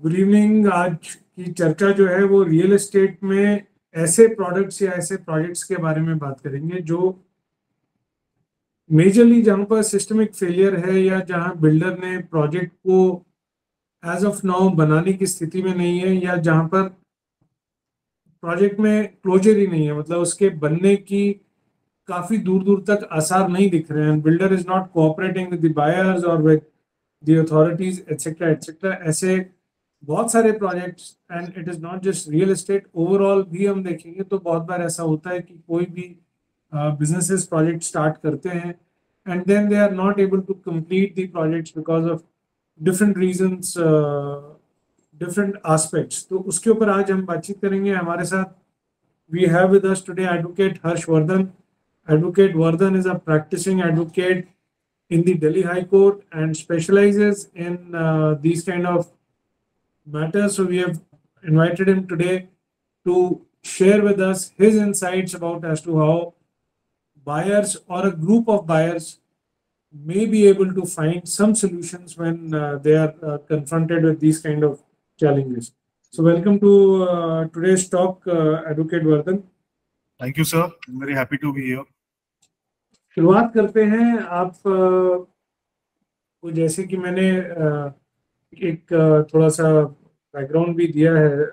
Good evening. आज की चर्चा जो है वो रियल एस्टेट में ऐसे प्रोडक्ट्स या ऐसे प्रोजेक्ट्स के बारे में बात करेंगे जो मेजरली जहां पर सिस्टमिक फेलियर है या जहां बिल्डर ने प्रोजेक्ट को एज ऑफ नाउ बनाने की स्थिति में नहीं है, या जहां पर प्रोजेक्ट में क्लोजर ही नहीं है, मतलब उसके बनने की काफी दूर दूर तक आसार नहीं दिख रहे हैं। Builder is not cooperating with the buyers और with the authorities etcetera etcetera. ऐसे बहुत सारे projects, and it is not just real estate, overall भी हम देखेंगे तो बहुत बार ऐसा होता है कि कोई भी बिजनेसेस प्रोजेक्ट स्टार्ट करते हैं and then they are not able to complete the projects because of different reasons, different aspects. तो उसके ऊपर आज हम बातचीत करेंगे। हमारे साथ we have with us today advocate Harshvardhan. Advocate Vardhan is a practicing advocate in the Delhi High Court and specializes in these kind of matters. So we have invited him today to share with us his insights about as to how buyers or a group of buyers may be able to find some solutions when they are confronted with these kind of challenges. So welcome to today's talk, Advocate Vardhan. Thank you, sir. I'm very happy to be here. शुरुआत करते हैं। आप को जैसे कि मैंने एक थोड़ा सा बैकग्राउंड भी दिया है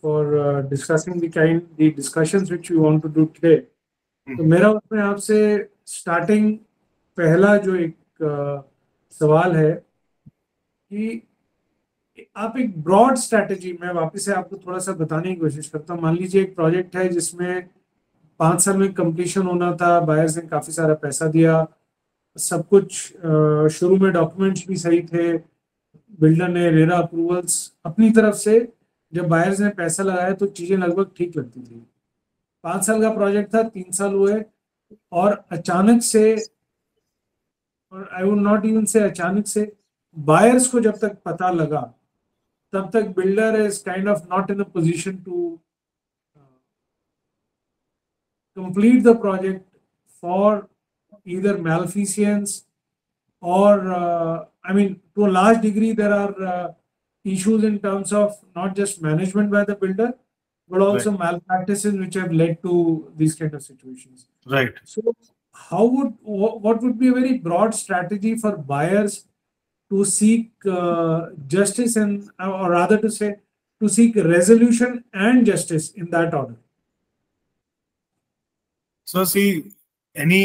for discussing the kind the discussions which we want to do today. तो मेरा उसमें आपसे स्टार्टिंग पहला जो एक सवाल है कि आप एक ब्रॉड स्ट्रैटेजी में वापस से आपको थोड़ा सा बताने की कोशिश करता हूँ। मान लीजिए एक प्रोजेक्ट है जिसमें 5 साल में कंप्लीशन होना था, बायर्स ने काफी सारा पैसा दिया, सब कुछ शुरू में डॉक्यूमेंट्स भी सही थे, बिल्डर ने रेरा अप्रूवल्स अपनी तरफ से, जब बायर्स ने पैसा लगाया तो चीजें लगभग ठीक लगती थी। 5 साल का प्रोजेक्ट था, 3 साल हुए और अचानक से, और आई वुड नॉट इवन से अचानक से, बायर्स को जब तक पता लगा तब तक builder is kind of not in a position to complete the project for either malfeasance or I mean, to a large degree there are issues in terms of not just management by the builder but also Right. malpractices which have led to these kind of situations. Right. So what would be a very broad strategy for buyers to seek justice, and or rather to say to seek resolution and justice in that order? So, see, any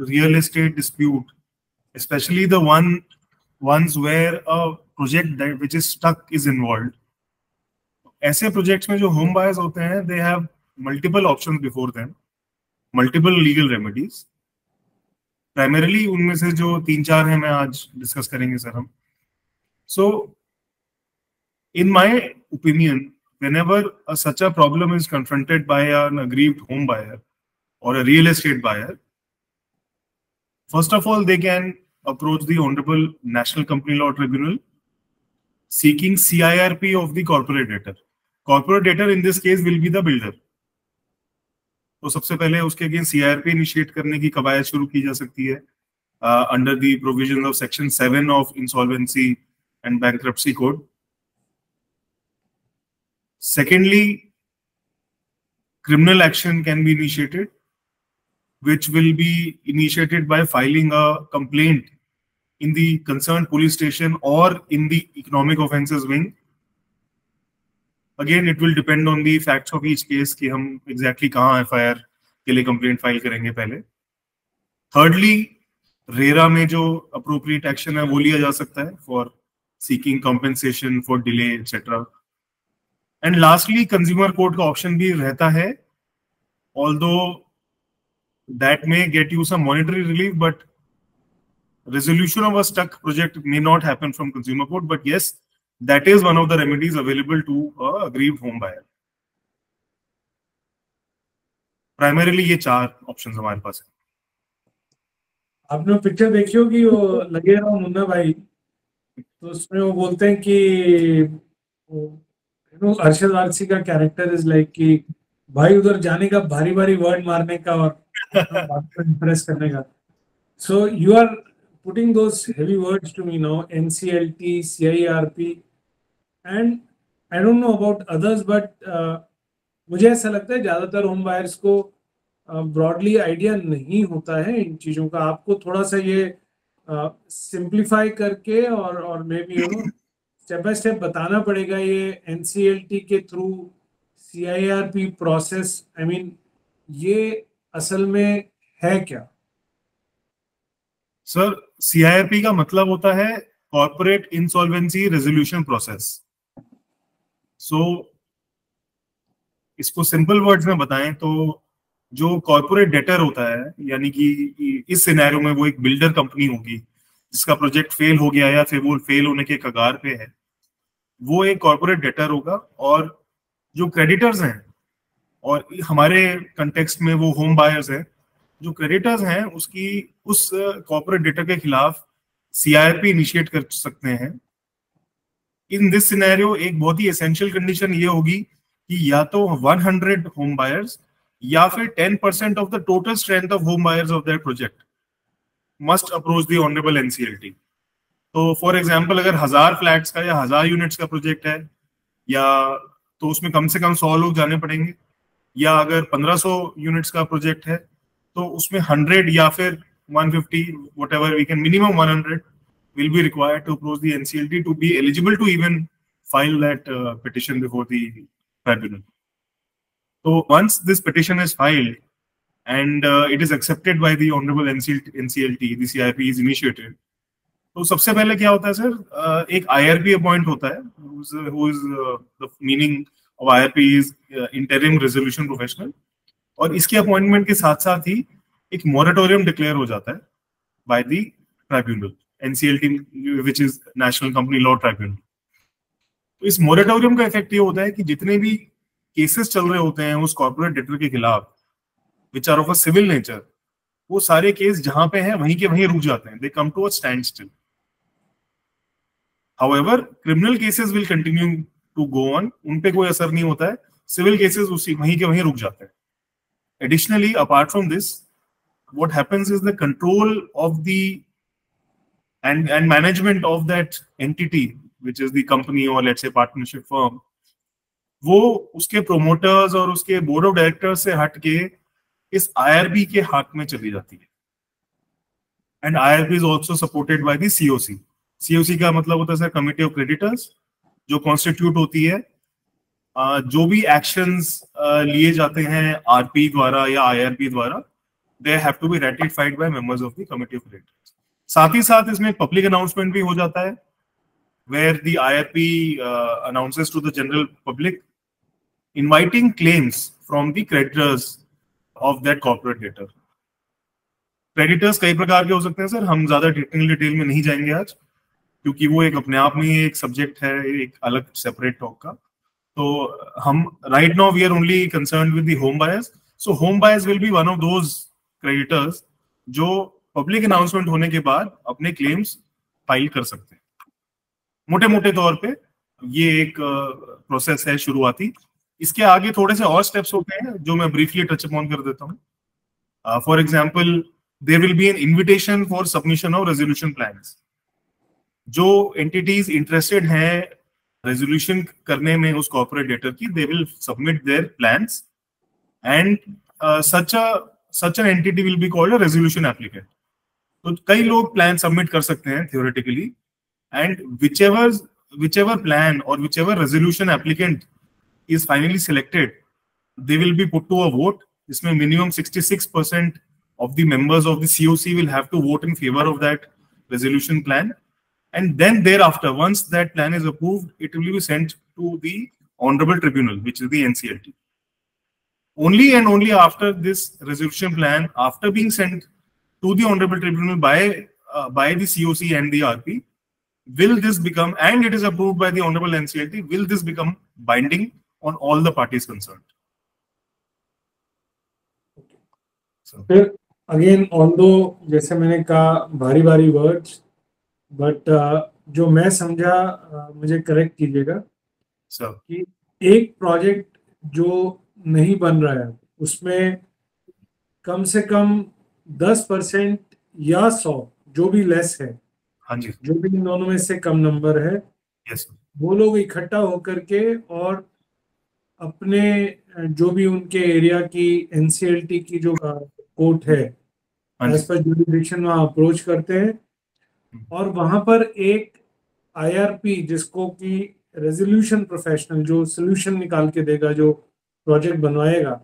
real estate dispute, especially the ones where a project that which is stuck is involved. ऐसे projects में जो home buyers होते हैं, they have multiple options before them, multiple legal remedies. Primarily उनमें से जो 3-4 हैं मैं आज discuss करेंगे सर हम. So, in my opinion, whenever such a problem is confronted by an aggrieved home buyer or a real estate buyer, first of all, they can approach the Honorable National Company Law Tribunal seeking CIRP of the corporate debtor. Corporate debtor in this case will be the builder. तो सबसे पहले उसके against CIRP initiate करने की कवायद शुरू की जा सकती है under the provision of section 7 of insolvency and bankruptcy code. Secondly, criminal action can be initiated, which will be initiated by filing a complaint in the concerned police station or in the economic offences wing. Again, it will depend on the facts of each case कि हम exactly कहाँ FIR के लिए complaint file करेंगे पहले. Thirdly, RERA में जो appropriate action है वो लिया जा सकता है for seeking compensation for delay etc. And lastly, consumer court का option भी रहता है, although that may get you some monetary relief, but resolution of a stuck project may not happen from consumer court. But yes, that is one of the remedies available to a aggrieved home buyer. Primarily ये 4 options हमारे पास है. आपने picture देखी होगी, वो लगे रहो मुन्ना भाई, तो उसमें वो बोलते हैं कि अरशद वारसी का कैरेक्टर इज लाइक कि भाई उधर जाने का, भारी भारी वर्ड मारने का और बात को इम्प्रेस करने का. So you are putting those heavy words to me now, NCLT, CIRP. And I don't know about others, but मुझे ऐसा लगता है ज़्यादातर होम बायर्स को ब्रॉडली आइडिया नहीं होता है इन चीज़ों का। आपको थोड़ा सा ये सिंप्लीफाई करके और may be step by step बताना पड़ेगा, ये एनसीएलटी के through CIRP process, I mean ये असल में है क्या? सर, सीआईआरपी का मतलब होता है कॉर्पोरेट इंसॉल्वेंसी रेजोल्यूशन प्रोसेस। सो इसको सिंपल वर्ड्स में बताएं तो जो कॉर्पोरेट डेटर होता है, यानी कि इस सिनेरियो में वो एक बिल्डर कंपनी होगी जिसका प्रोजेक्ट फेल हो गया या फिर वो फेल होने के कगार पे है, वो एक कॉर्पोरेट डेटर होगा। और जो क्रेडिटर्स हैं, और हमारे कंटेक्स्ट में वो होम बायर्स हैं, जो क्रेडिटर्स हैं उसकी उस कॉर्पोरेट डेटर के खिलाफ सीआईआरपी इनिशिएट कर सकते हैं। इन दिस सिनेरियो एक बहुत ही एसेंशियल कंडीशन ये होगी कि या तो 100 होम बायर्स या फिर 10% of the total strength of home buyers of that project must approach the honourable NCLT. तो फॉर एग्जांपल, अगर 1000 फ्लैट्स का या 1000 यूनिट्स का प्रोजेक्ट है, या तो उसमें कम से कम 100 लोग जाने पड़ेंगे। या अगर 1500 यूनिट्स का प्रोजेक्ट है तो उसमें 100 या फिर 150, whatever we can, minimum 100 will be required to approach the NCLT to be eligible to even file that petition before the tribunal. So once this petition is filed and it is accepted by the honorable NCLT, the CIP is initiated. तो सबसे पहले क्या होता है sir, एक IRP appoint होता है, who is the meaning of IRP is interim resolution professional। और इसके अपॉइंटमेंट के साथ साथ ही एक मोरेटोरियम डिक्लेयर हो जाता है by the tribunal, NCLT, which is national company law tribunal. तो इस मोरेटोरियम का इफेक्ट ये होता है कि जितने भी केसेस चल रहे होते हैं उस कॉर्पोरेट डेटर के खिलाफ which are of a civil nature, वो सारे केस जहां पे हैं वहीं के वहीं रुक जाते हैं, they come to a standstill. However criminal cases will continue to go on, उन पे कोई असर नहीं होता है, सिविल केसेस उसी वहीं के वहीं रुक जाते हैं। Additionally, apart from this, what happens is the control of the and management of that entity, which is the company or let's say partnership firm, वो उसके promoters और उसके board of directors से हट के इस IRB के हाथ में चली जाती है। And IRB is also supported by the COC। COC का मतलब होता है सर कमिटी ऑफ क्रेडिटर्स, जो कॉन्स्टिट्यूट होती है जो भी एक्शंस लिए जाते हैं आरपी द्वारा या आईआरपी द्वारा, they have to be ratified by members of the committee of creditors. साथ ही साथ इसमें पब्लिक अनाउंसमेंट भी हो जाता है, where the IRP announces to the general public inviting claims from the creditors of that corporate debtor. Creditors कई प्रकार के हो सकते हैं सर, हम ज्यादा टेक्निकल डिटेल में नहीं जाएंगे आज, क्योंकि वो एक अपने आप में एक सब्जेक्ट है, एक अलग सेपरेट टॉक का। तो हम right now we are only concerned with the home buyers। So home buyers will be one of those creditors जो public announcement होने के बाद अपने claims फाइल कर सकते हैं। मोटे मोटे तौर पे ये एक प्रोसेस है शुरुआती। इसके आगे थोड़े से और स्टेप्स होते हैं जो मैं ब्रीफली टच अपॉन कर देता हूँ। For example, there will be an invitation for submission of resolution plans. जो एंटिटीज इंटरेस्टेड हैं रेजोल्यूशन करने में उस कॉर्पोरेट डेटर की, they will submit their plans and such an entity will be called a resolution applicant. तो कई लोग plan submit कर सकते हैं theoretically, and whichever plan or whichever resolution applicant is finally selected, they will be put to a vote। इसमें minimum 66% of the members of the COC will have to vote in favor of that resolution plan, and then thereafter, once that plan is approved, it will be sent to the honorable tribunal, which is the NCLT। Only and only after this resolution plan, after being sent to the honorable tribunal by the COC and the RP, will this become, and it is approved by the honorable NCLT, will this become binding on all the parties concerned। फिर again, although जैसे मैंने कहा भारी भारी words, but जो मैं समझा मुझे करेक्ट कीजिएगा सर। कि एक प्रोजेक्ट जो नहीं बन रहा है उसमें कम से कम 10% या 100, जो भी लेस है, हाँ जी, जो भी इन दोनों में से कम नंबर है, यस वो लोग इकट्ठा होकर के और अपने जो भी उनके एरिया की एनसीएलटी की जो कोर्ट है, हाँ जी। एज पर जुरिडिक्शन वहाँ अप्रोच करते हैं और वहां पर एक आईआरपी, जिसको कि रेजोल्यूशन प्रोफेशनल, जो सोल्यूशन निकाल के देगा, जो प्रोजेक्ट बनवाएगा,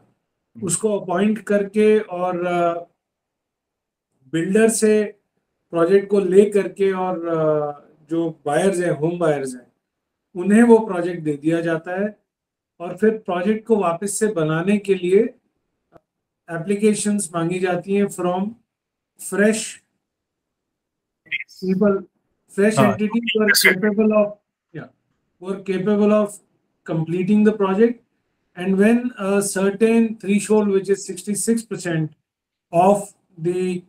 उसको अपॉइंट करके और बिल्डर से प्रोजेक्ट को ले करके और जो बायर्स हैं, होम बायर्स हैं, उन्हें वो प्रोजेक्ट दे दिया जाता है। और फिर प्रोजेक्ट को वापस से बनाने के लिए एप्लीकेशंस मांगी जाती हैं फ्रॉम फ्रेश people, fresh हाँ entities who are capable of, yeah, who are capable of completing the project. And when a certain threshold, which is 66% of the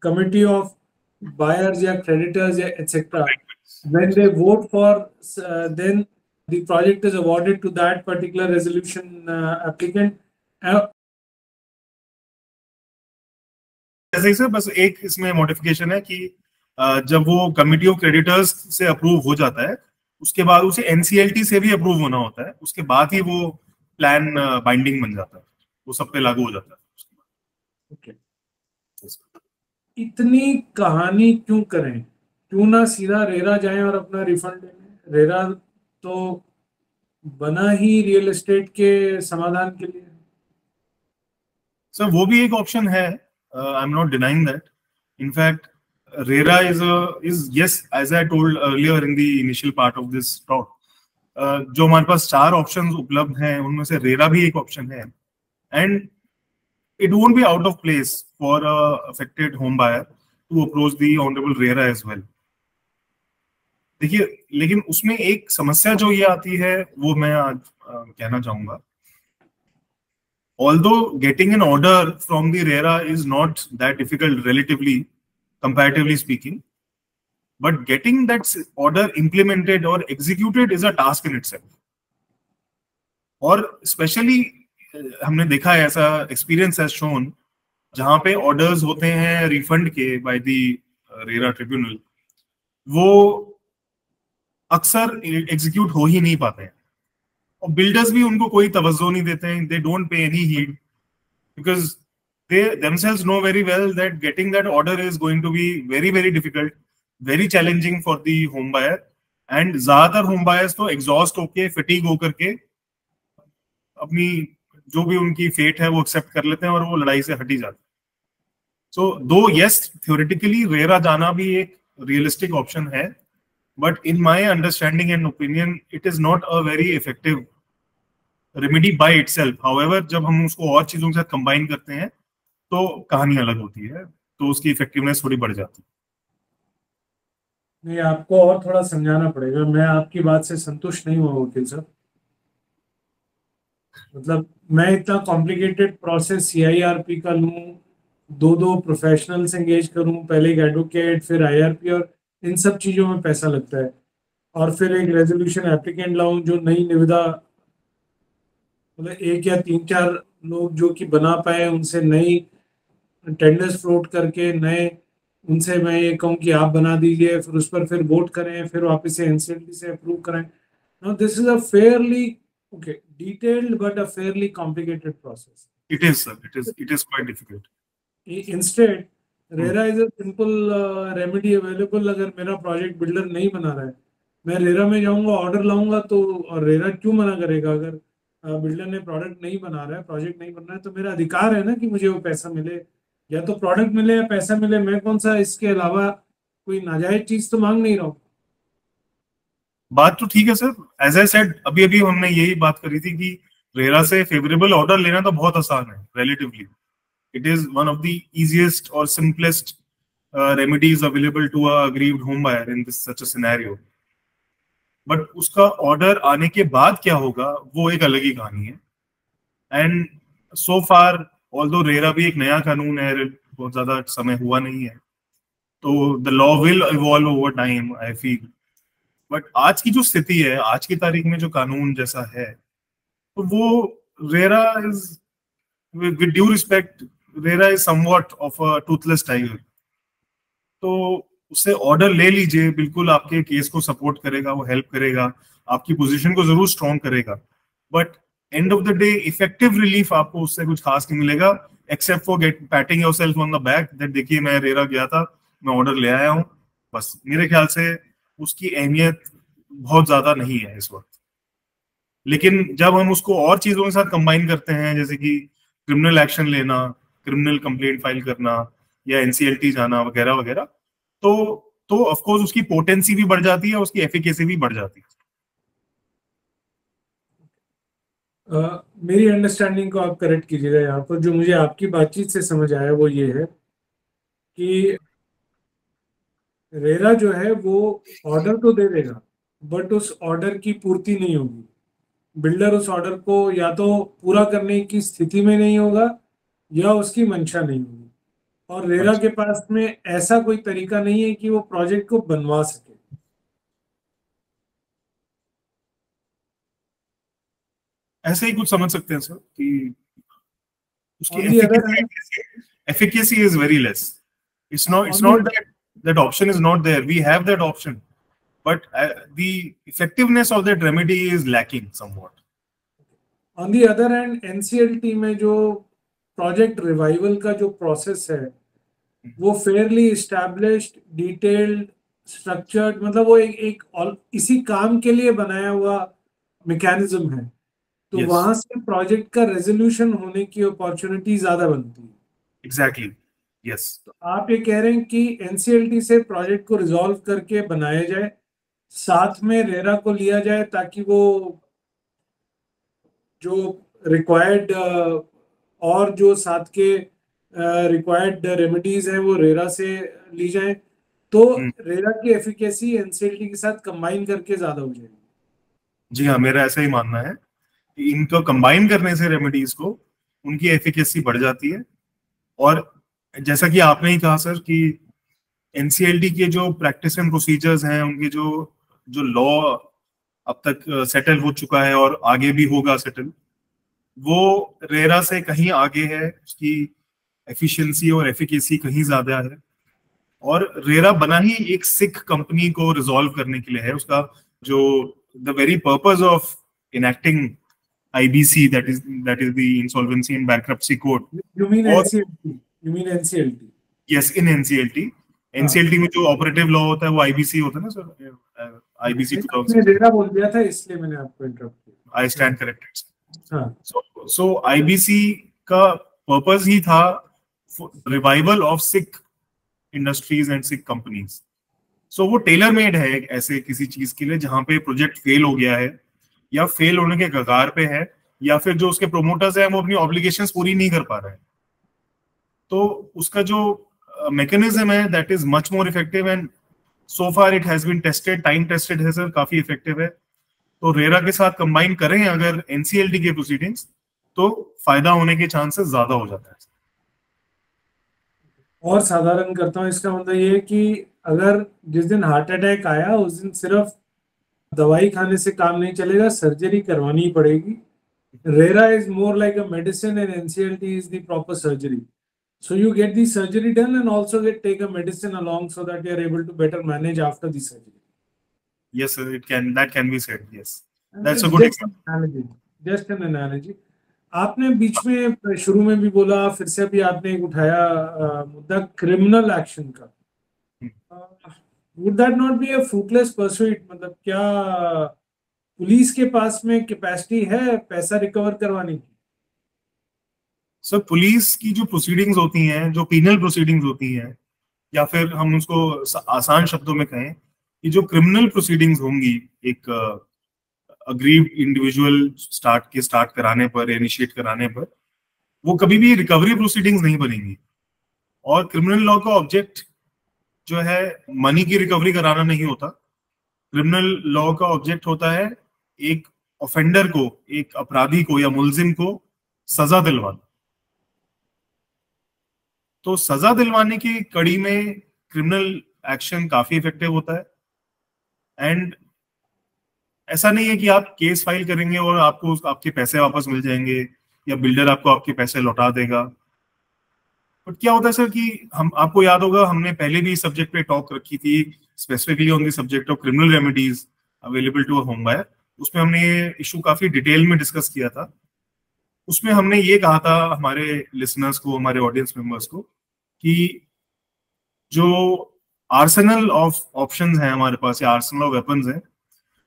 committee of buyers, yeah, creditors, yeah, etc., when they vote for, then the project is awarded to that particular resolution applicant. जैसे ही sir बस एक इसमें modification है कि जब वो committee of creditors से approve हो जाता है, उसके बाद उसे एनसीएलटी से भी अप्रूव होना होता है, उसके बाद ही वो प्लान बाइंडिंग बन जाता है, वो सब पे लागू हो जाता है उसके Okay. बाद। इतनी कहानी क्यों करें? क्यों ना सीधा रेरा जाएं और अपना रिफंड ले लें? रेरा तो बना ही रियल एस्टेट के समाधान के लिए। सर वो भी एक ऑप्शन है, I am not denying that. In fact RERA is yes, as I told earlier in the initial part of this talk, जो हमारे पास 4 ऑप्शंस उपलब्ध हैं उनमें से रेरा भी एक ऑप्शन है। And it won't be out of place for a affected home buyer to approach the honorable RERA as well. देखिए, लेकिन उसमें एक समस्या जो ये आती है वो मैं आज कहना चाहूंगा। Although getting an order from the RERA is not that difficult relatively, comparatively speaking, but getting that order implemented or executed is a task in itself. और स्पेशली हमने देखा है, ऐसा एक्सपीरियंस हैज शोन, जहां पे ऑर्डर्स होते हैं refund के बाय द रेरा ट्रिब्यूनल, वो अक्सर एग्जीक्यूट हो ही नहीं पाते हैं और बिल्डर्स भी उनको कोई तवज्जो नहीं देते हैं। They don't pay any heed because they themselves know very well that getting that order is going to be very very difficult, very challenging for the home buyer, and ज्यादातर home buyers तो exhaust होके fatigue होकर के अपनी जो भी उनकी fate है वो एक्सेप्ट कर लेते हैं और वो लड़ाई से हट ही जाते हैं। सो दो यस, थ्योरेटिकली रेरा जाना भी एक रियलिस्टिक ऑप्शन है, but in my understanding and opinion it is not a very effective remedy by itself. However जब हम उसको और चीजों के साथ कंबाइन करते हैं तो कहानी अलग होती है, तो उसकी इफेक्टिवनेस थोड़ी बढ़ जाती है। नहीं, आपको और थोड़ा समझाना पड़ेगा। मैं आपकी बात से संतुष्ट नहीं हुआ वकील साहब। मतलब मैं इतना कॉम्प्लिकेटेड प्रोसेस सीआईआरपी का लूं, दो प्रोफेशनल्स एंगेज करूं, पहले एक एडवोकेट फिर आईआरपी, और इन सब चीजों में पैसा लगता है, और फिर एक रेजोल्यूशन एप्लीकेंट लाऊं जो नई निविदा, मतलब एक या 3-4 लोग जो कि बना पाए उनसे नई टेंडर्स फ्लोट करके नए, उनसे मैं ये कहूँ कि आप बना दीजिए, फिर उस पर फिर वोट करें, फिर वापस से एनसीएलटी से अप्रूव करें। Now this is a fairly okay, detailed but a fairly complicated process. It is, sir. It is quite difficult. Instead, RERA is a simple remedy available. अगर मेरा प्रोजेक्ट बिल्डर नहीं बना रहा है, मैं रेरा में जाऊंगा, ऑर्डर लाऊंगा, तो और रेरा क्यों मना करेगा? अगर बिल्डर ने प्रोडक्ट नहीं बना रहा है, प्रोजेक्ट नहीं बन रहा है, तो मेरा अधिकार है ना कि मुझे वो पैसा मिले, या तो प्रोडक्ट मिले या पैसा मिले। मैं कौन सा इसके अलावा कोई नाजायज चीज तो मांग नहीं रहा हूँ। बात तो ठीक है सर, एज आई सेड अभी अभी हमने यही बात करी थी कि रेरा से फेवरेबल ऑर्डर लेना तो बहुत आसान है relatively. It is one of the easiest और simplest remedies available to a aggrieved home buyer in this such a scenario. But उसका ऑर्डर आने के बाद क्या होगा वो एक अलग ही कहानी है। And so far although RERA भी एक नया कानून है, बहुत ज्यादा समय हुआ नहीं है, तो the law will evolve over time I feel. But आज की जो स्थिति है, आज की तारीख में जो कानून जैसा है, तो वो RERA is, with due respect, RERA is somewhat of a Toothless tiger. तो उससे ऑर्डर ले लीजिए, बिल्कुल आपके केस को सपोर्ट करेगा, वो हेल्प करेगा, आपकी पोजीशन को जरूर स्ट्रॉन्ग करेगा, but end of the day effective relief आपको उससे कुछ खास नहीं मिलेगा, except for get patting yourself on the back that देखिए मैं रेरा गया था, मैं ऑर्डर ले आया हूँ। बस मेरे ख्याल से उसकी अहमियत बहुत ज्यादा नहीं है इस वक्त। लेकिन जब हम उसको और चीजों के साथ कंबाइन करते हैं, जैसे कि क्रिमिनल एक्शन लेना, क्रिमिनल कंप्लेंट फाइल करना, या एनसीएलटी जाना वगैरह वगैरह, तो ऑफ कोर्स उसकी पोटेंसी भी बढ़ जाती है, उसकी एफिकेसी भी बढ़ जाती है। मेरी अंडरस्टैंडिंग को आप करेक्ट कीजिएगा यहाँ पर। जो मुझे आपकी बातचीत से समझ आया वो ये है कि रेरा जो है वो ऑर्डर तो दे देगा, बट उस ऑर्डर की पूर्ति नहीं होगी। बिल्डर उस ऑर्डर को या तो पूरा करने की स्थिति में नहीं होगा या उसकी मंशा नहीं होगी, और रेरा अच्छा, के पास में ऐसा कोई तरीका नहीं है कि वो प्रोजेक्ट को बनवा सके। ऐसे ही कुछ समझ सकते हैं सर कि उसकी on the other hand, efficacy is very less. It's on the not that that option is not there. We have that option, but the effectiveness of that remedy is lacking somewhat. On the other hand NCLT में जो project revival का जो process है वो Fairlie established, detailed, structured, मतलब वो इसी काम के लिए बनाया हुआ मैकेनिज्म है। तो Yes, वहां से प्रोजेक्ट का रेजोल्यूशन होने की अपॉर्चुनिटी ज्यादा बनती है। exactly. Yes. तो आप ये कह रहे हैं कि एनसीएलटी से प्रोजेक्ट को रिजॉल्व करके बनाया जाए, साथ में रेरा को लिया जाए, ताकि वो जो रिक्वायर्ड और जो साथ के रिक्वायर्ड रेमेडीज हैं वो रेरा से ली जाएं, तो हम्म, रेरा की एफिकेसी एनसीएलटी के साथ कंबाइन करके ज्यादा हो जाएगी। जी हाँ, मेरा ऐसा ही मानना है कि इनको कंबाइन करने से रेमेडीज को उनकी एफिकेसी बढ़ जाती है। और जैसा कि आपने ही कहा सर कि एनसीएलटी के जो प्रैक्टिस एंड प्रोसीजर्स हैं, उनके जो जो लॉ अब तक सेटल हो चुका है और आगे भी होगा सेटल, वो रेरा से कहीं आगे है, उसकी एफिशिएंसी और एफिकेसी कहीं ज्यादा है। और रेरा बना ही एक सिख कंपनी को रिजॉल्व करने के लिए है। उसका जो the very purpose of enacting IBC, that is the insolvency and bankruptcy code. You mean और NCLT, you mean NCLT. Yes, in NCLT, हाँ, एनसीएलटी में जो ऑपरेटिव लॉ होता है वो आईबीसी होता है ना सर, आईबीसी नहीं, आपने 2016। रेरा बोल दिया था इसलिए मैंने आपको इंटरप्ट आई किया। Stand corrected. हाँ, सो आईबीसी का पर्पस ही था revival of sick industries and sick companies. So वो टेलर मेड है एक ऐसे किसी चीज के लिए जहां पे प्रोजेक्ट फेल हो गया है, या फेल होने के कगार पे है, या फिर जो उसके प्रोमोटर्स हैं वो अपनी ऑब्लिगेशंस पूरी नहीं कर पा रहे हैं। तो उसका जो मैकेनिज्म है that is much more effective, and so far it has been tested, time tested है सर, काफी इफेक्टिव है। तो रेरा के साथ कंबाइन करें अगर एनसीएलटी के प्रोसीडिंग्स, तो फायदा होने के चांसेस ज्यादा हो जाता है। और साधारण करता हूँ, इसका मतलब ये है कि अगर जिस दिन हार्ट अटैक आया उस दिन सिर्फ दवाई खाने से काम नहीं चलेगा, सर्जरी करवानी ही पड़ेगी। RERA is more like a medicine and NCLT is the proper surgery. So you get the surgery done and also take a medicine along so that you are able to better manage after the surgery. Yes, sir, that can be said. Yes, And that's a it's good just an example. analogy. Just an analogy. आपने बीच में शुरू में भी बोला, फिर से भी आपने एक उठाया मुद्दा क्रिमिनल एक्शन का। Would that not be a fruitless pursuit? मतलब क्या पुलिस के पास में कैपेसिटी है पैसा रिकवर करवाने की? सर, पुलिस की जो प्रोसीडिंग्स होती हैं, जो पीनल प्रोसीडिंग्स होती हैं, या फिर हम उसको आसान शब्दों में कहें कि जो क्रिमिनल प्रोसीडिंग्स होंगी, एक अग्रीड इंडिविजुअल स्टार्ट कराने पर, इनिशिएट कराने पर, वो कभी भी रिकवरी प्रोसीडिंग्स नहीं बनेंगी। और क्रिमिनल लॉ का ऑब्जेक्ट जो है मनी की रिकवरी कराना नहीं होता। क्रिमिनल लॉ का ऑब्जेक्ट होता है एक ऑफेंडर को, एक अपराधी को या मुलजिम को सजा दिलवाना। तो सजा दिलवाने की कड़ी में क्रिमिनल एक्शन काफी इफेक्टिव होता है। एंड ऐसा नहीं है कि आप केस फाइल करेंगे और आपको आपके पैसे वापस मिल जाएंगे, या बिल्डर आपको आपके पैसे लौटा देगा। बट क्या होता है सर कि हम, आपको याद होगा हमने पहले भी इस सब्जेक्ट पे टॉक रखी थी, specifically on the subject of criminal remedies available to a home buyer. उसमें हमने ये इशू काफी डिटेल में डिस्कस किया था। उसमें हमने ये कहा था हमारे लिसनर्स को, हमारे ऑडियंस मेंबर्स को, कि जो आर्सेनल ऑफ ऑप्शंस हैं हमारे पास, या आर्सेनल ऑफ वेपन्स हैं,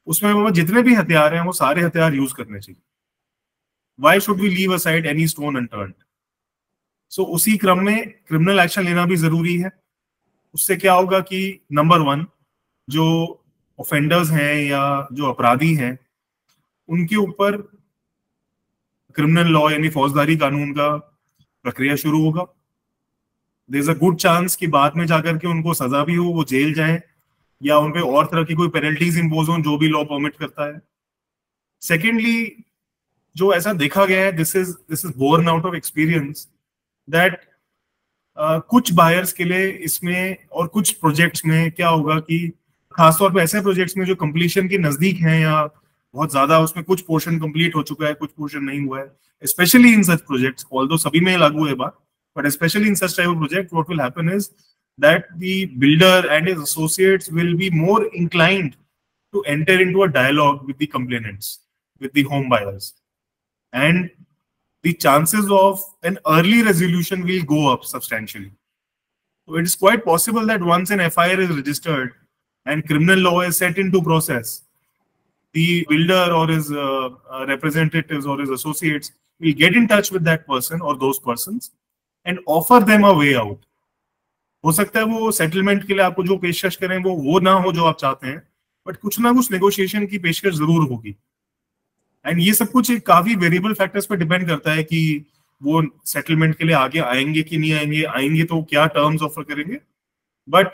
उसमें वो जितने भी हथियार हैं वो सारे हथियार यूज करने चाहिए। Why should we leave aside any stone unturned? So उसी क्रम में क्रिमिनल एक्शन लेना भी जरूरी है। उससे क्या होगा कि नंबर वन, जो ऑफेंडर्स हैं या जो अपराधी हैं उनके ऊपर क्रिमिनल लॉ यानी फौजदारी कानून का प्रक्रिया शुरू होगा। There is a good chance कि बाद में जाकर के उनको सजा भी हो, वो जेल जाएं, या उन पे और तरह की कोई पेनल्टीज इंपोज हो जो भी लॉ परमिट करता है। सेकेंडली, जो ऐसा देखा गया है, this is borne out of experience, that कुछ बायर्स के लिए इसमें और कुछ प्रोजेक्ट्स में क्या होगा कि खासतौर पे ऐसे प्रोजेक्ट्स में जो कंप्लीशन के नजदीक हैं या बहुत ज्यादा उसमें कुछ पोर्शन कंप्लीट हो चुका है, कुछ पोर्शन नहीं हुआ है, specially in such projects, although सभी में लागू है बात, but especially in such type of project, what will happen is that the builder and his associates will be more inclined to enter into a dialogue with the complainants, with the home buyers, and the chances of an early resolution will go up substantially. So it is quite possible that once an FIR is registered and criminal law is set into process, the builder or his representatives or his associates will get in touch with that person or those persons and offer them a way out. हो सकता है वो settlement के लिए आपको जो पेशकश करें वो ना हो जो आप चाहते हैं, बट कुछ ना कुछ नेगोशिएशन की पेशकश जरूर होगी। एंड ये सब कुछ काफी वेरिएबल फैक्टर्स पे डिपेंड करता है कि वो सेटलमेंट के लिए आगे आएंगे कि नहीं आएंगे, आएंगे तो क्या टर्म्स ऑफर करेंगे। But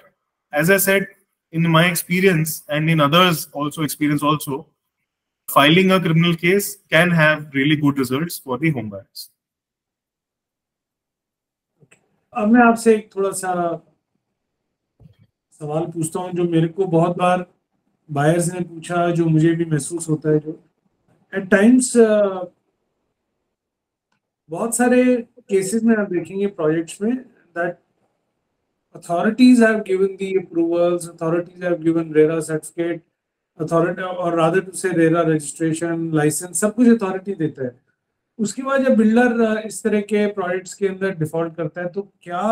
as I said, in my experience and in others also experience also, filing a criminal case can have really good results for the home buyers. अब मैं आपसे एक थोड़ा सा सवाल पूछता हूँ जो मेरे को बहुत बार बायर्स ने पूछा, जो मुझे भी महसूस होता है, जो एट टाइम्स बहुत सारे केसेस में आप देखेंगे प्रोजेक्ट्स में that authorities have given the approvals, authorities have given RERA certificate, authority or rather to say RERA registration, license, सब कुछ अथॉरिटी देता है। उसके बाद जब बिल्डर इस तरह के प्रोजेक्ट्स के अंदर डिफॉल्ट करता है तो क्या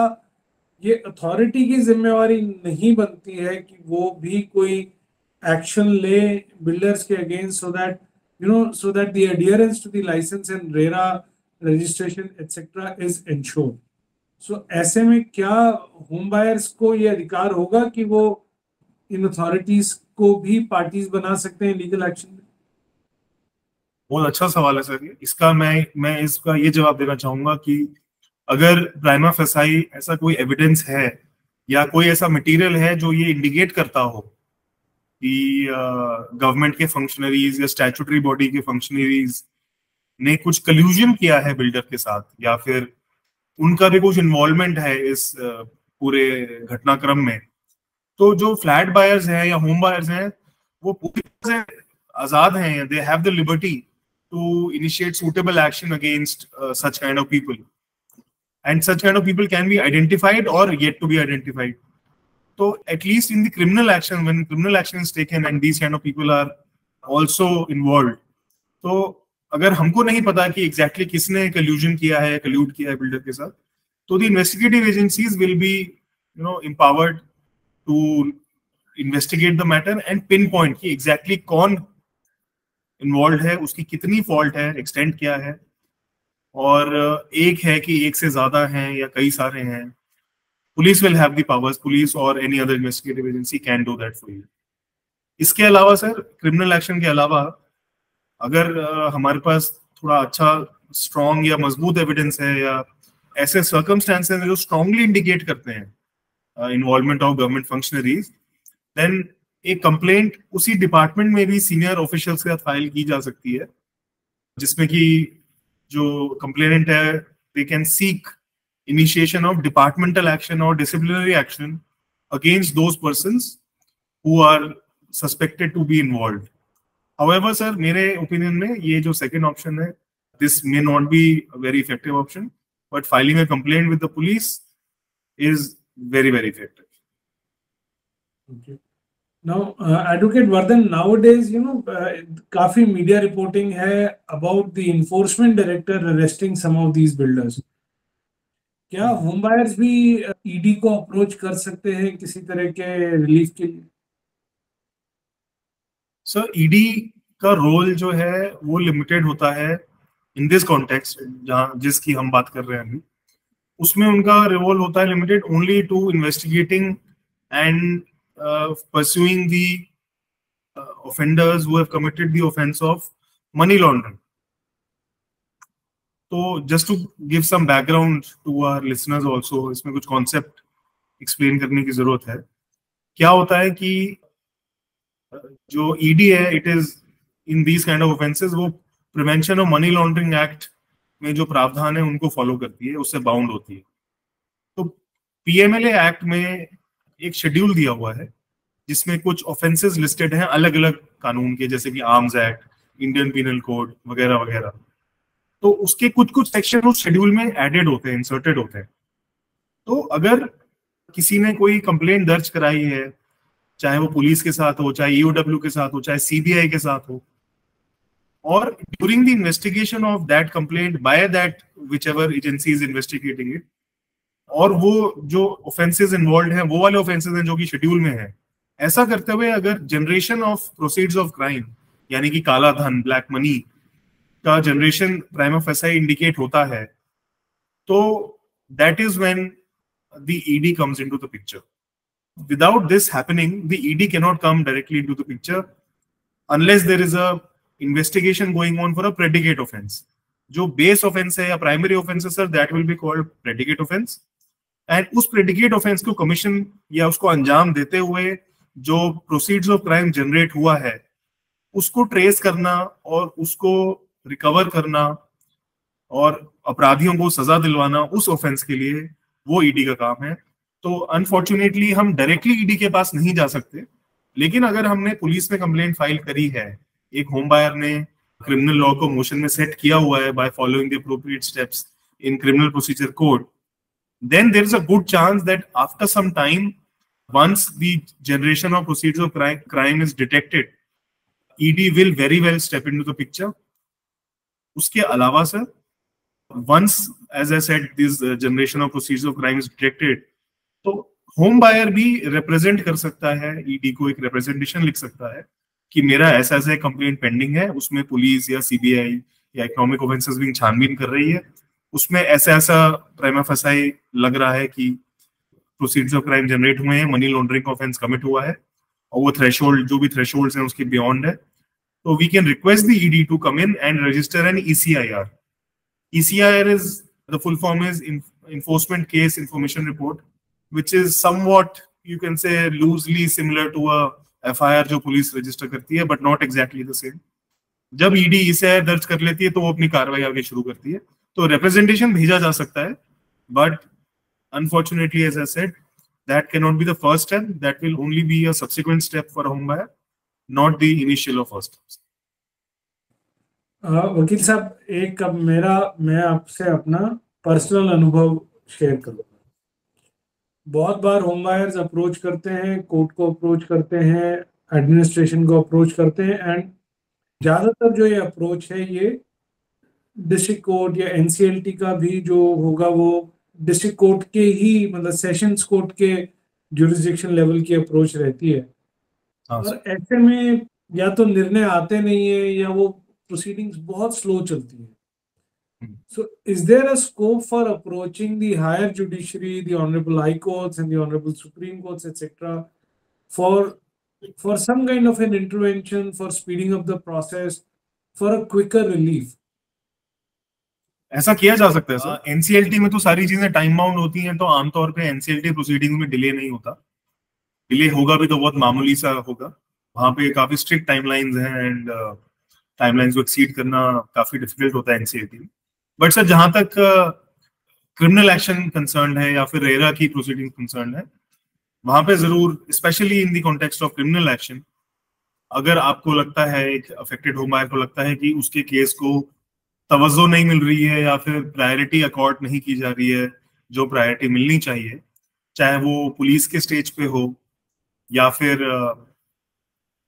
ये अथॉरिटी की जिम्मेवारी नहीं बनती है कि वो भी कोई एक्शन ले बिल्डर्स के against, so that the adherence to the license and RERA registration etc is ensured? So ऐसे में क्या होम बायर्स को ये अधिकार होगा कि वो इन अथॉरिटीज को भी पार्टीज बना सकते हैं लीगल एक्शन में? बहुत अच्छा सवाल है सर। इसका मैं इसका ये जवाब देना चाहूंगा कि अगर प्राइमा फेसाई ऐसा कोई एविडेंस है या कोई ऐसा मटेरियल है जो ये इंडिकेट करता हो कि गवर्नमेंट के फंक्शनरीज या स्टैट्यूटरी बॉडी के फंक्शनरीज ने कुछ कल्यूजन किया है बिल्डर के साथ, या फिर उनका भी कुछ इन्वॉल्वमेंट है इस पूरे घटनाक्रम में, तो जो फ्लैट बायर्स हैं या होम बायर्स हैं वो पूरी तरह से आजाद हैं। They have the liberty to initiate suitable action against such kind of people, and such kind of people can be identified or yet to be identified. So at least in the criminal action, when criminal action is taken and these kind of people are also involved, तो अगर हमको नहीं पता कि exactly किसने कल्यूजन किया है, कल्यूड किया है बिल्डर के साथ, तो the investigative agencies will be empowered to investigate the matter and pinpoint कि एग्जैक्टली कौन इन्वॉल्व है, उसकी कितनी फॉल्ट है, एक्सटेंट क्या है, और एक है कि एक से ज्यादा हैं या कई सारे हैं। Police will have the powers, police और any other investigative agency can do that for you. इसके अलावा सर, क्रिमिनल एक्शन के अलावा अगर हमारे पास थोड़ा अच्छा स्ट्रॉन्ग या मजबूत एविडेंस है या ऐसे सर्कमस्टेंसेस जो स्ट्रांगली इंडिकेट करते हैं involvement of government functionaries, then एक कंप्लेंट उसी डिपार्टमेंट में भी सीनियर ऑफिशियल्स के साथ फाइल की जा सकती है, जिसमें कि जो कंप्लेनेंट है they can seek initiation of departmental action और disciplinary action against those persons who are suspected to be involved. However, sir, मेरे ओपिनियन में ये जो सेकंड ऑप्शन है, this may not be a very effective option, but filing a complaint with the police is very, very effective. Okay. Now, Advocate Vardhan, nowadays, काफी media reporting है about the enforcement director arresting some of these builders. क्या home buyers भी ED को approach कर सकते हैं किसी तरह के रिलीफ के लिए? सर, ईडी का रोल जो है वो लिमिटेड होता है इन दिस कॉन्टेक्स्ट, जहां जिसकी हम बात कर रहे हैं अभी, उसमें उनका रोल होता है limited only to investigating and pursuing the offenders who have committed the offense of money laundering. तो just to give some background to our listeners also, इसमें कुछ concept explain करने की जरूरत है. क्या होता है कि जो ED है, it is in these kind of offenses, वो Prevention of Money Laundering Act में जो प्रावधान है उनको फॉलो करती है, उससे बाउंड होती है. तो PMLA एक्ट में एक शेड्यूल दिया हुआ है जिसमें कुछ ऑफेंसेस लिस्टेड हैं अलग अलग कानून के, जैसे कि arms act, Indian penal code वगैरह वगैरह. तो उसके कुछ कुछ सेक्शन उस शेड्यूल में एडेड होते हैं, इंसर्टेड होते हैं. तो अगर किसी ने कोई कंप्लेंट दर्ज कराई है, चाहे वो पुलिस के साथ हो, चाहे ईओडब्ल्यू के साथ हो, चाहे सीबीआई के साथ हो, और during the investigation of that complaint by that whichever agency is investigating it, और वो जो ऑफेंसेस इन्वॉल्व हैं वो वाले ऑफेंसेस हैं जो कि शेड्यूल में है, ऐसा करते हुए अगर generation of proceeds of crime, यानी कि काला धन, ब्लैक मनी का जनरेशन प्राइमा फेसाई इंडिकेट होता है, तो that is when the ED comes into the picture. Without this happening, the ED can not come directly into the picture unless there is a investigation going on for a predicate offence. जो base offence है या primary offence है sir, that will be called predicate offence. And उस predicate offence को commission या उसको अंजाम देते हुए जो प्रोसीड्स ऑफ क्राइम जनरेट हुआ है उसको ट्रेस करना और उसको रिकवर करना और अपराधियों को सजा दिलवाना उस ऑफेंस के लिए वो ईडी का काम है. तो अनफॉर्चुनेटली हम डायरेक्टली ईडी के पास नहीं जा सकते, लेकिन अगर हमने पुलिस में कंप्लेंट फाइल करी है, एक होम बायर ने क्रिमिनल लॉ को मोशन में सेट किया हुआ है by following the appropriate steps in criminal procedure code, then there is a good chance that after some time, once the generation of proceeds of crime is detected, ED will very well step into the picture. उसके अलावा sir, once, as I said, this generation of proceeds of crime is detected, तो home buyer भी represent कर सकता है, ED को एक representation लिख सकता है कि मेरा ऐसा ऐसा कंप्लेंट पेंडिंग है, उसमें पुलिस या सीबीआई या इकोनॉमिक ऑफेंसेस विंग छानबीन कर रही है, उसमें ऐसा ऐसा प्राइमा फेसाई लग रहा है कि प्रोसीड्स ऑफ क्राइम जनरेट हुए हैं, मनी लॉन्ड्रिंग का ऑफेंस कमिट हुआ है, और वो थ्रेशोल्ड, जो भी थ्रेशोल्ड्स हैं उसके बियॉन्ड है. तो we can request the ED to come in and register an ECIR. ECIR is, the full form is Enforcement Case Information Report, which is somewhat, you can say, loosely similar to a FIR जो police register करती है, but not exactly the same. जब ED ECIR दर्ज कर लेती है तो वो अपनी कार्रवाई आगे शुरू करती है. तो रिप्रेजेंटेशन भेजा जा सकता है, but unfortunately as I said, that can not be the first step, that will only be a subsequent step for home buyer, not the initial और फर्स्ट स्टेप्स. वकील साहब, एक अब मैं आपसे अपना पर्सनल अनुभव शेयर करूंगा. बहुत बार होम बायर्स अप्रोच करते हैं, कोर्ट को अप्रोच करते हैं, एडमिनिस्ट्रेशन को अप्रोच करते हैं, एंड ज्यादातर जो ये अप्रोच है ये डिस्ट्रिक्ट कोर्ट या एनसीएलटी का भी जो होगा वो डिस्ट्रिक्ट कोर्ट के ही, मतलब सेशंस कोर्ट के ज्यूरिसडिक्शन लेवल की अप्रोच रहती है. और ऐसे में या तो निर्णय आते नहीं है या वो प्रोसीडिंग्स बहुत स्लो चलती है. So is there a scope for approaching the higher judiciary, the honourable high courts and the honourable supreme courts etcetera for some kind of an intervention, for speeding up the process, for a quicker relief? ऐसा किया जा सकता है sir. NCLT में तो सारी चीजें time bound होती हैं, तो आमतौर पे एनसीएलटी प्रोसीडिंग्स में डिले नहीं होता. डिले होगा भी तो बहुत मामूली सा होगा. वहां पे काफी स्ट्रिक्ट टाइमलाइंस हैं एंड टाइमलाइंस को एक्सीड करना काफी डिफिकल्ट होता है एनसीएलटी में. बट सर, जहां तक क्रिमिनल एक्शन कंसर्न है या फिर रेरा की प्रोसीडिंग कंसर्न है, वहां पे जरूर, specially in the context of criminal action, अगर आपको लगता है, एक अफेक्टेड होम बायर को लगता है कि उसके केस को तवज्जो नहीं मिल रही है या फिर प्रायोरिटी अकॉर्ड नहीं की जा रही है जो प्रायोरिटी मिलनी चाहिए, चाहे वो पुलिस के स्टेज पे हो या फिर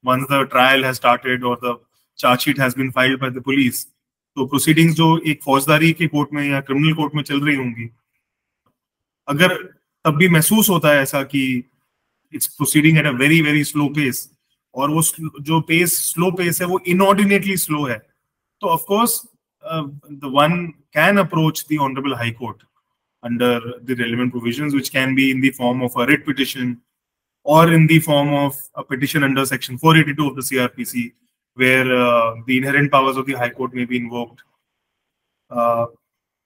once the trial has started or the charge sheet has been filed by the police, तो प्रोसीडिंग्स जो एक फौजदारी के कोर्ट में या क्रिमिनल कोर्ट में चल रही होंगी, अगर तब भी महसूस होता है ऐसा कि it's proceeding at a very very slow pace, और वो जो पेस स्लो पेस है वो इनऑर्डिनेटली स्लो है, तो of course the one can approach the honorable high court under the relevant provisions, which can be in the form of a writ petition or in the form of a petition under section 482 of the CRPC, where the inherent powers of the high court may be invoked,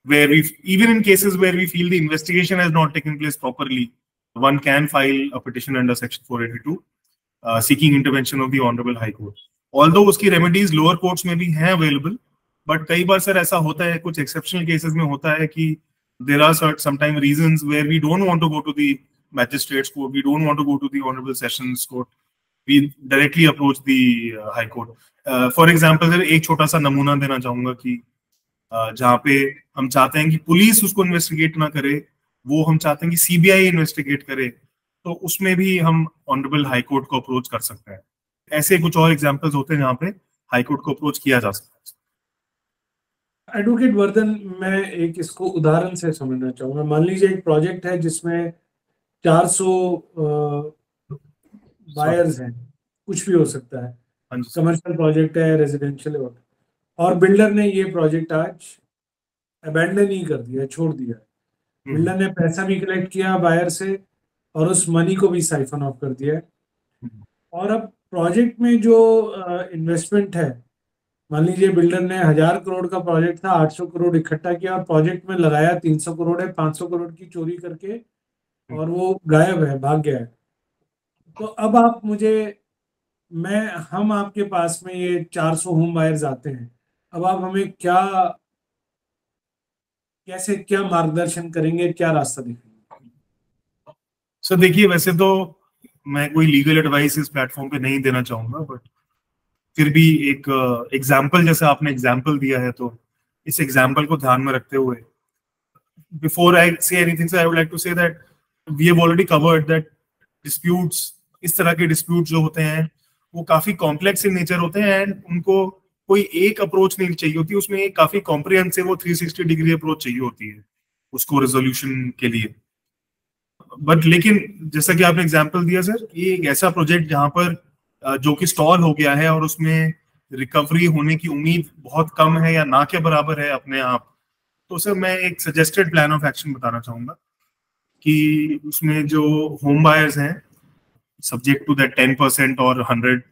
where we, even in cases where we feel the investigation has not taken place properly, one can file a petition under section 482 seeking intervention of the honorable high court. Although उसकी remedies lower courts में भी हैं available, but कई बार sir ऐसा होता है, कुछ exceptional cases में होता है कि there are sometimes reasons where we don't want to go to the magistrates court, we don't want to go to the honorable sessions court, we directly approach the high court. For example sir एक छोटा सा नमूना देना चाहूंगा कि जहाँ पे हम चाहते हैं कि पुलिस उसको इन्वेस्टिगेट ना करे, वो हम चाहते हैं कि सीबीआई इन्वेस्टिगेट करे, तो उसमें भी हम ऑनरेबल हाई कोर्ट को अप्रोच कर सकते हैं। ऐसे कुछ और एग्जांपल्स होते हैं जहाँ पे हाई कोर्ट को अप्रोच किया जा सकता है। एडवोकेट वर्धन, मैं एक इसको उदाहरण से समझना चाहूंगा। मान लीजिए एक प्रोजेक्ट है जिसमें 400 बायर्स हैं, कुछ भी हो सकता है, कमर्शियल प्रोजेक्ट है, रेजिडेंशियल है, और बिल्डर ने ये प्रोजेक्ट आज अबैंडन ही कर दिया, छोड़ दिया। बिल्डर ने पैसा भी कलेक्ट किया बायर से और उस मनी को भी साइफन ऑफ कर दिया। और अब प्रोजेक्ट में जो इन्वेस्टमेंट है, मान लीजिए बिल्डर ने 1000 करोड़ का प्रोजेक्ट था, 800 करोड़ इकट्ठा किया और प्रोजेक्ट में लगाया 300 करोड़ है, 500 करोड़ की चोरी करके, और वो गायब है, भाग गया है। तो अब आप मुझे, हम आपके पास में ये 400 होम बायर्स आते हैं, अब आप हमें क्या मार्गदर्शन करेंगे, क्या रास्ता दिखाएंगे? सर देखिए, वैसे तो मैं कोई लीगल एडवाइस इस प्लेटफॉर्म पे नहीं देना चाहूंगा, बट फिर भी एक एग्जाम्पल, जैसे आपने एग्जाम्पल दिया है, तो इस एग्जाम्पल को ध्यान में रखते हुए, before I say anything I would like to say that we have already covered that disputes, इस तरह के डिस्प्यूट्स जो होते हैं वो काफी कॉम्प्लेक्स इन नेचर होते हैं, एंड उनको कोई एक अप्रोच नहीं चाहिए होती, उसमें एक काफी कॉम्प्रिहेंसिव वो 360 डिग्री अप्रोच चाहिए होती है उसको रेजोल्यूशन के लिए। बट लेकिन जैसा कि आपने एग्जांपल दिया सर, ये एक ऐसा प्रोजेक्ट जहां पर जो कि स्टॉल हो गया है और उसमें रिकवरी होने की उम्मीद बहुत कम है या ना के बराबर है अपने आप, तो सर मैं एक सजेस्टेड प्लान ऑफ एक्शन बताना चाहूंगा कि उसमें जो होम बायर्स हैं, सब्जेक्ट टू दैट 10% और 100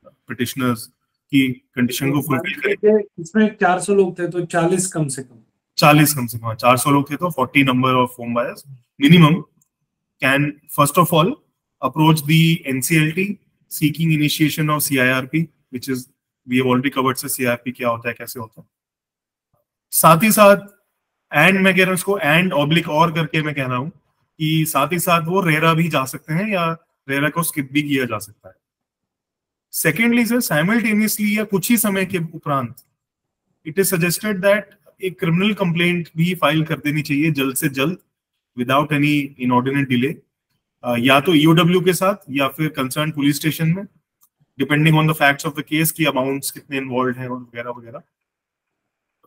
पिटिशनर्स की कंडीशन को फुलफिल करें। इसमें 400 लोग थे तो 40 कम से कम 400 लोग थे तो 40 number of home buyers minimum can first of all approach the NCLT seeking initiation of CIRP, which is we have already covered से CIRP क्या होता है, कैसे होता है। साथ ही साथ एंड मैं कह रहा हूँ इसको एंड ऑब्लिक और करके मैं कह रहा हूँ कि साथ ही साथ वो रेरा भी जा सकते हैं या रेरा को स्किप भी किया जा सकता है। सेकेंडली सर, साइमल्टेनियसली या कुछ ही समय के उपरांत इट इज सजेस्टेड दैट एक क्रिमिनल कंप्लेंट भी फाइल कर देनी चाहिए जल्द से जल्द विदाउट एनी इनऑर्डिनेट डिले, या तो EOW के साथ या फिर कंसर्न पुलिस स्टेशन में, depending on the facts of the case की अमाउंट्स कितने इन्वॉल्व हैं और वगैरह वगैरह।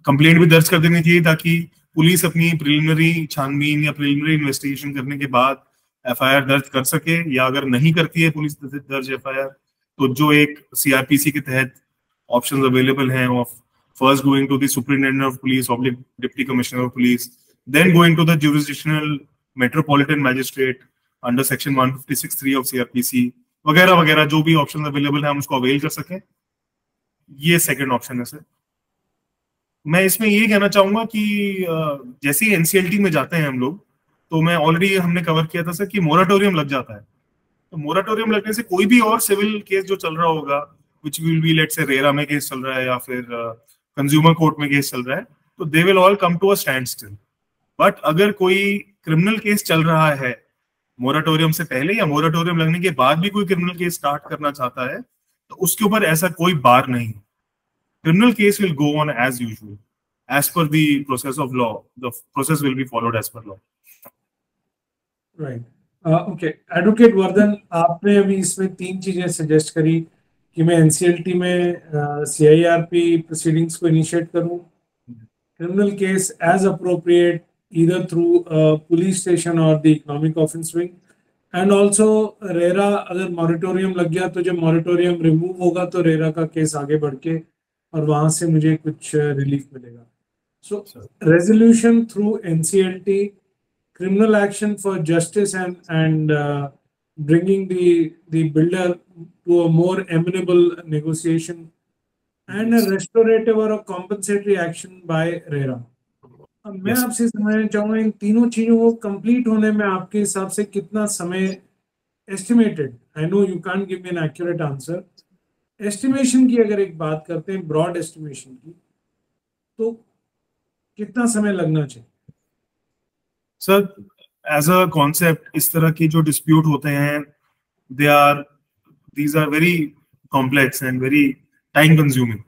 कंप्लेंट भी दर्ज कर देनी चाहिए ताकि पुलिस अपनी प्रिलिमिनरी छानबीन या प्रिलिमिनरी इन्वेस्टिगेशन करने के बाद FIR दर्ज कर सके, या अगर नहीं करती है पुलिस दर्ज FIR, तो जो एक CRPC के तहत ऑप्शंस अवेलेबल हैं of first going to the superintendent of police और deputy commissioner of police, then going to the jurisdictional metropolitan magistrate under section 156(3) of CRPC वगैरह वगैरह, जो भी ऑप्शन अवेलेबल है हम उसको अवेल कर सकें। ये सेकंड ऑप्शन है सर। मैं इसमें ये कहना चाहूंगा कि जैसे ही NCLT में जाते हैं हम लोग, तो मैं ऑलरेडी हमने कवर किया था सर कि मोराटोरियम लग जाता है। तो मोराटोरियम लगने से कोई भी और सिविल केस जो चल रहा होगा, which will be let's say RERA में केस चल रहा है या फिर कंज्यूमर कोर्ट में केस चल रहा है, तो they will all come to a standstill. But अगर कोई क्रिमिनल केस चल रहा है मोराटोरियम से पहले या मोराटोरियम लगने के बाद भी कोई क्रिमिनल केस स्टार्ट करना चाहता है, तो उसके ऊपर ऐसा कोई बार नहीं, criminal case will go on as usual. as per the process of law. The process will be followed as per law. Right, okay advocate Vardhan, आपने अभी इसमें 3 चीजें सजेस्ट करी कि मैं एनसीएलटी में सीआईआरपी प्रोसीडिंग्स को इनिशिएट करूं, criminal case as appropriate either through police station और the economic offence wing, and also RERA अगर मॉरिटोरियम लग गया तो जब मॉरिटोरियम रिमूव होगा तो रेरा का केस आगे बढ़ के और वहां से मुझे कुछ रिलीफ मिलेगा. So resolution through NCLT, criminal action for justice and bringing the builder to a more amenable negotiation, and a restorative or a compensatory action by RERA. अब मैं आपसे समझना चाहूंगा इन तीनों चीजों को कंप्लीट होने में आपके हिसाब से कितना समय estimated, I know you can't give me an accurate answer, estimation की अगर एक बात करते हैं, ब्रॉड एस्टिमेशन की, तो कितना समय लगना चाहिए? सर, एज अ कॉन्सेप्ट इस तरह की जो डिस्प्यूट होते हैं, these are very complex and very time consuming.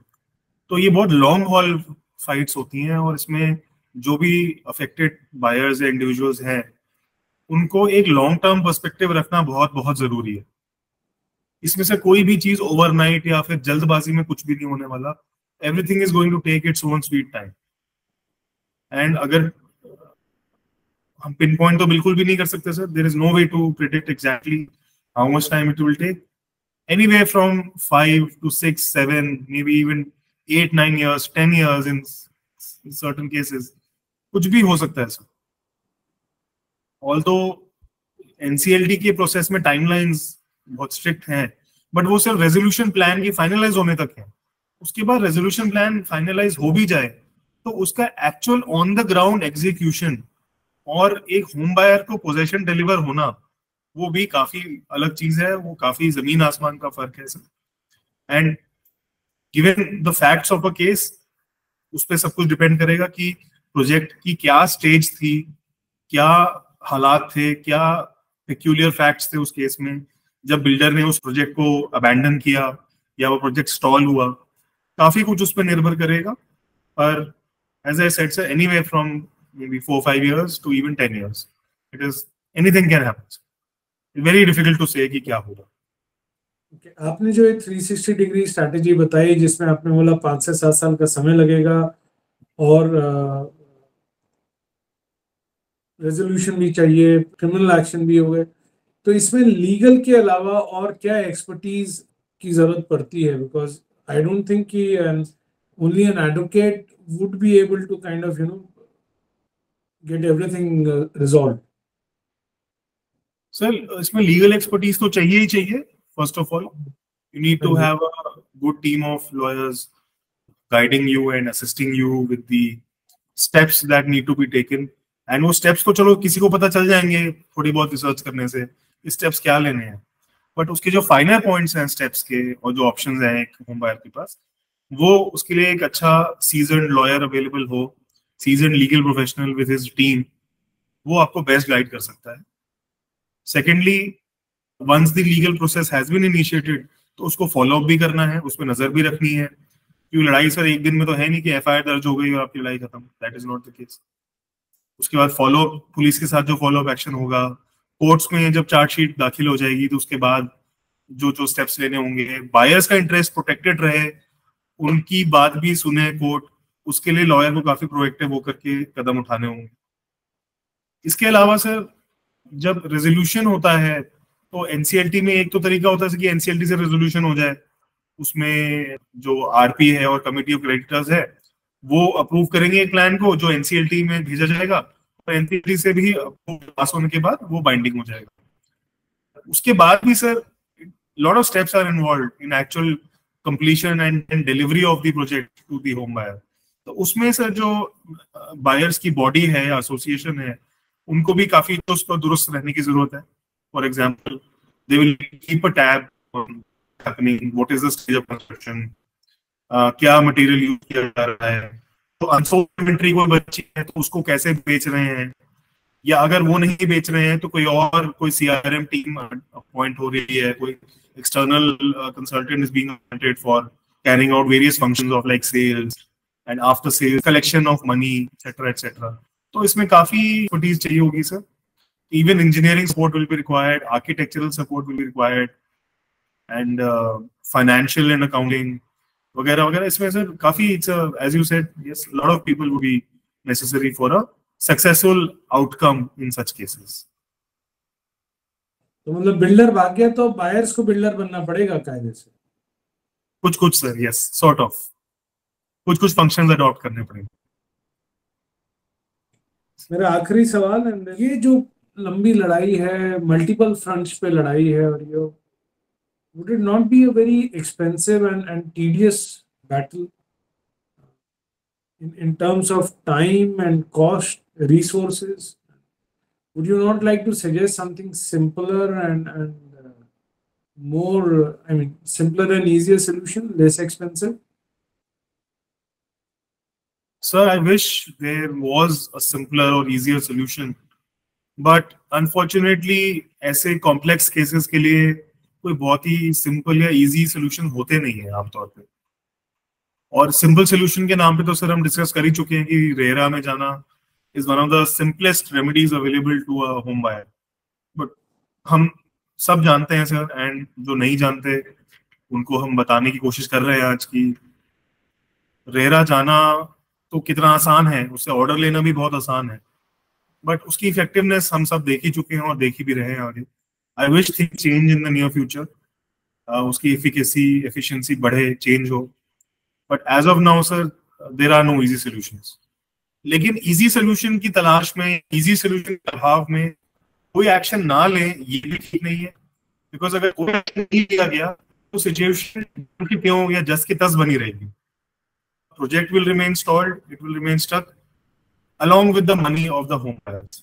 तो ये बहुत लॉन्ग हॉल फाइट्स होती हैं और इसमें जो भी अफेक्टेड बायर्स या इंडिविजुअल्स हैं उनको एक लॉन्ग टर्म पर्सपेक्टिव रखना बहुत बहुत जरूरी है. इसमें से कोई भी चीज ओवरनाइट या फिर जल्दबाजी में कुछ भी नहीं होने वाला. Everything is going to take its own sweet time. And अगर हम पिन पॉइंट तो बिल्कुल भी नहीं कर सकते sir, there is no way to predict exactly how much time it will take. Anyway from 5 to 6, 7, maybe even 8, 9 years, 10 years in certain cases, कुछ भी हो सकता है सर. ऑल्दो एनसीएलटी के प्रोसेस में टाइमलाइंस बहुत स्ट्रिक्ट हैं, बट वो सिर्फ रेजोल्यूशन प्लान की फाइनलाइज होने तक है. उसके बाद रेजोल्यूशन प्लान फाइनलाइज हो भी जाए तो उसका actual on the ground execution और एक होम बायर को पोजेशन डिलीवर होना, वो भी काफी अलग चीज है. वो काफी जमीन आसमान का फर्क है sir. And given the facts of a case, उस पर सब कुछ डिपेंड करेगा कि प्रोजेक्ट की क्या स्टेज थी, क्या हालात थे, क्या पेक्यूलियर फैक्ट्स थे उस केस में जब बिल्डर ने उस प्रोजेक्ट को अबैंडन किया या वो प्रोजेक्ट स्टॉल हुआ. काफी कुछ उस पर निर्भर करेगा. पर as I said sir, anyway from maybe 4-5 years to even 10 years, it is anything can happen. It's very difficult to say कि क्या होगा. Okay, आपने जो एक 360 डिग्री स्ट्रैटेजी बताई जिसमें आपने बोला 5 से 7 साल का समय लगेगा और रेजोल्यूशन भी चाहिए, क्रिमिनल एक्शन भी हो गए, तो इसमें लीगल के अलावा और क्या एक्सपर्टीज की जरूरत पड़ती है? बिकॉज आई डोंट थिंक कि only an advocate would be able to kind of get everything resolved. Sir, इसमें लीगल एक्सपर्टीज तो चाहिए ही चाहिए. First of all you need to have a good team of lawyers guiding you and assisting you with the steps that need to be taken. And वो steps तो चलो किसी को पता चल जाएंगे थोड़ी बहुत रिसर्च करने से, स्टेप्स क्या लेने हैं. बट उसके जो फाइनल पॉइंट्स हैं स्टेप्स के और जो ऑप्शंस हैं एक होम बायर के पास, वो उसके लिए एक अच्छा सीजन्ड लॉयर अवेलेबल हो, seasoned legal professional with his team, वो आपको बेस्ट गाइड कर सकता है. Secondly, once the legal process has been initiated तो उसको फॉलो अप भी करना है, उस पर नजर भी रखनी है. क्योंकि लड़ाई सर एक दिन में तो है नहीं कि एफआईआर दर्ज हो गई और आपकी लड़ाई खत्म. That is not the case. उसके बाद फॉलो अप, पुलिस के साथ जो फॉलो अप एक्शन होगा, कोर्ट्स में जब चार्जशीट दाखिल हो जाएगी तो उसके बाद जो जो स्टेप्स लेने होंगे, बायर्स का इंटरेस्ट प्रोटेक्टेड रहे, उनकी बात भी सुने कोर्ट, उसके लिए लॉयर को काफी प्रोएक्टिव होकर के कदम उठाने होंगे. इसके अलावा सर, जब रेजोल्यूशन होता है तो एनसीएलटी में एक तो तरीका होता है कि एनसीएलटी से रेजोल्यूशन हो जाए, उसमें जो आरपी है और कमिटी ऑफ क्रेडिटर्स है वो अप्रूव करेंगे एक प्लान को जो एनसीएलटी में भेजा जाएगा, और एनसीएलटी से भी पास होने के बाद वो बाइंडिंग हो जाएगा. उसके बाद भी sir lot of steps are involve in actual completion and delivery of the project to the home buyer. तो उसमें सर जो बायर्स की बॉडी है या एसोसिएशन है, उनको भी काफी उस पर दुरुस्त रहने की जरूरत है. For example, they will keep a tab on happening, what is the stage of construction, क्या मटेरियल यूज किया जा रहा है, तो अनसोल्ड इन्वेंटरी कोई बची है तो उसको कैसे बेच रहे हैं, या अगर वो नहीं बेच रहे हैं तो कोई सीआरएम टीम अपॉइंट हो रही है, कोई external consultant is being appointed for carrying out various functions of like sales, and after sale collection of money etcetera etcetera. तो इसमें काफी एक्सपर्टीज चाहिए होगी sir. Even engineering support will be required, architectural support will be required, and financial and accounting वगैरह वगैरह। इसमें sir काफी it's as you said, yes, lot of people would be necessary for a successful outcome in such cases. तो मतलब builder भाग गया तो buyers को बिल्डर बनना पड़ेगा कायदे से? कुछ कुछ सर, यस, सॉर्ट ऑफ कुछ कुछ फंक्शंस अडॉप्ट करने पड़ेंगे। मेरा आखिरी सवाल है, ये जो लंबी लड़ाई है, मल्टीपल फ्रंट्स पे लड़ाई है, और ये would it not be a very expensive and tedious battle in terms of time and cost, resources? Would you not like to suggest something simpler and more, I mean, simpler and easier solution, less expensive? Sir, I wish there was a simpler or easier solution, but unfortunately ऐसे complex cases के लिए कोई बहुत ही simple या easy solution होते नहीं है आमतौर पे। और simple solution के नाम पे तो सर हम डिस्कस कर ही चुके हैं कि रेरा में जाना is one of the simplest remedies available to a home buyer, but हम सब जानते हैं सर, एंड जो नहीं जानते उनको हम बताने की कोशिश कर रहे हैं आज की रेरा जाना तो कितना आसान है, उससे ऑर्डर लेना भी बहुत आसान है, बट उसकी इफेक्टिवनेस हम सब देख ही चुके हैं और देख ही भी रहे हैं आगे। I wish thing change in the near future, उसकी एफिकेसी एफिशिएंसी बढ़े, चेंज हो, but as of now sir there are no easy solutions. लेकिन इजी सॉल्यूशन की तलाश में, इजी सॉल्यूशन के अभाव में कोई एक्शन ना लें ये भी ठीक नहीं है, बिकॉज अगर कोई एक्शन नहीं लिया गया तो सिचुएशन क्यों या जस की तस बनी रहेगी। Project will remain stalled, it will remain stuck, along with the money of the home buyers.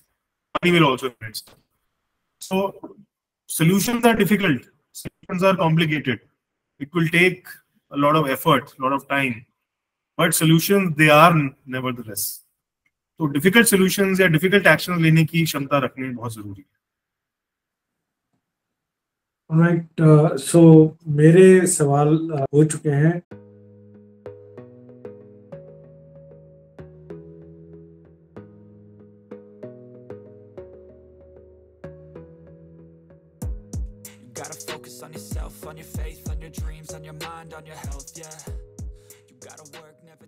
Money will also remain stuck. So, solutions are difficult, solutions are complicated. It will take a lot of effort, a lot of time, but solutions, they are nevertheless. So, difficult solutions या difficult actions लेने की क्षमता रखनी बहुत जरूरी है। Alright, so मेरे सवाल हो चुके हैं। Gotta focus on yourself, on your faith, on your dreams, on your mind, on your health, yeah. You gotta work, never